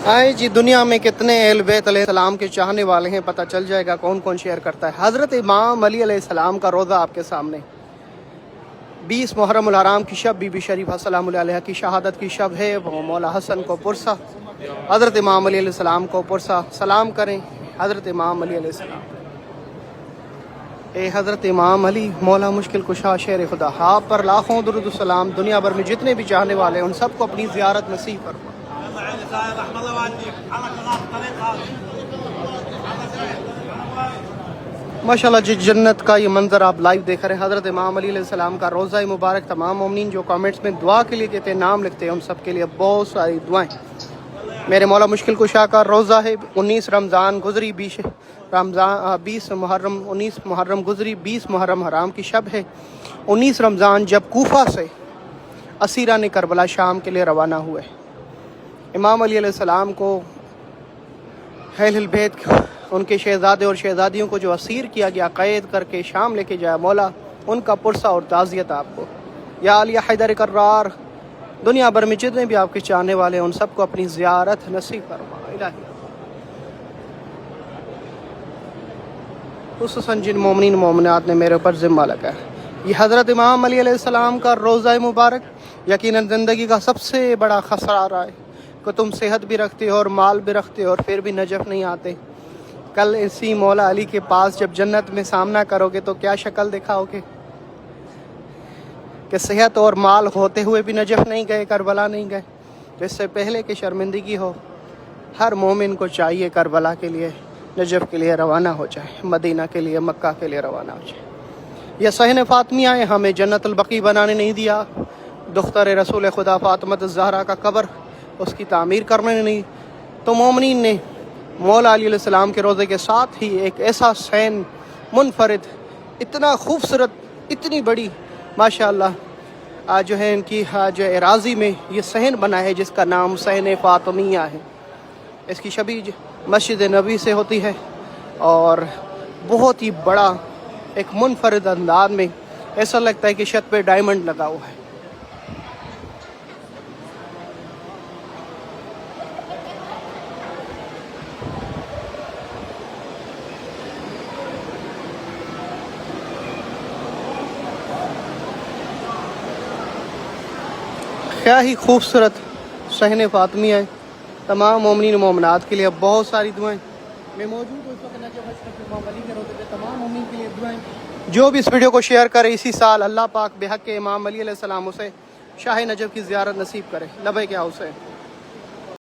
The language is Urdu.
آئے جی، دنیا میں کتنے اہل بیت علیہ السلام کے چاہنے والے ہیں پتہ چل جائے گا کون کون شیئر کرتا ہے۔ حضرت امام علی علیہ السلام کا روضہ آپ کے سامنے 20 محرم الحرام کی شب بی بی شریفہ سلام اللہ علیہ کی شہادت کی شب ہے۔ وہ مولا حسن کو پرسہ حضرت امام علی علیہ السلام کو پرسہ سلام کریں۔ حضرت امام علی علیہ السلام، اے حضرت امام علی مولا مشکل کشا شیر خدا، آپ پر لاکھوں درود و سلام، دنیا بھر میں جتنے بھی چاہنے والے ہیں ان سب کو اپنی زیارت نصیب فرما۔ ماشاءاللہ جی، جنت کا یہ منظر آپ لائیو دیکھ رہے ہیں۔ حضرت امام علی علیہ السلام کا روضہ مبارک۔ تمام مومنین جو کامنٹس میں دعا کے لیے کہتے ہیں، نام لکھتے ہیں، ان سب کے لیے بہت ساری دعائیں۔ میرے مولا مشکل کشا کا روضہ ہے۔ 19 رمضان گزری، 20 محرم گزری، 20 محرم حرام کی شب ہے۔ 19 رمضان جب کوفہ سے اسیران کربلا شام کے لیے روانہ ہوئے، امام علی علیہ السلام کو اہل البیت ان کے شہزادے اور شہزادیوں کو جو اسیر کیا گیا، قید کر کے شام لے کے جایا، مولا ان کا پرسہ اور تعزیت آپ کو۔ یا علی حیدر کرار، دنیا بھر میں جتنے بھی آپ کے چاہنے والے ہیں ان سب کو اپنی زیارت نصیب فرما الہی، خصوصاً جن مومنین مومنات نے میرے اوپر ذمہ لگا ہے۔ یہ حضرت امام علی علیہ السلام کا روضہ مبارک یقیناً زندگی کا سب سے بڑا خسارہ ہے کہ تم صحت بھی رکھتے ہو اور مال بھی رکھتے ہو اور پھر بھی نجف نہیں آتے۔ کل اسی مولا علی کے پاس جب جنت میں سامنا کرو گے تو کیا شکل دکھاؤ گے کہ صحت اور مال ہوتے ہوئے بھی نجف نہیں گئے، کربلا نہیں گئے؟ تو اس سے پہلے کہ شرمندگی ہو، ہر مومن کو چاہیے کربلا کے لیے، نجف کے لیے روانہ ہو جائے، مدینہ کے لیے، مکہ کے لیے روانہ ہو جائے۔ یہ صحن فاطمیہ ہے، ہمیں جنت البقیع بنانے نہیں دیا، دختر رسول خدا فاطمہ الزہرا کا قبر اس کی تعمیر کرنے نہیں، تو مومنین نے مولا علی علیہ السلام کے روضے کے ساتھ ہی ایک ایسا صحن منفرد، اتنا خوبصورت، اتنی بڑی ماشاءاللہ جو ہے ان کی جو اراضی میں یہ صحن بنا ہے جس کا نام صحن فاطمیہ ہے۔ اس کی شبیہ مسجد نبی سے ہوتی ہے اور بہت ہی بڑا ایک منفرد انداز میں ایسا لگتا ہے کہ چھت پہ ڈائمنڈ لگا ہوا ہے۔ کیا ہی خوبصورت صحن فاطمیہ ہے۔ تمام مومنین و مومنات کے لیے بہت ساری دعائیں۔ میں موجود ہوں اس وقت نجف اشرف امام علی کے روضے پہ، تمام مومنین کے لیے دعائیں۔ جو بھی اس ویڈیو کو شیئر کرے اسی سال اللہ پاک بحق امام علی علیہ السلام اسے شاہ نجف کی زیارت نصیب کرے۔ لبیک یا حسین۔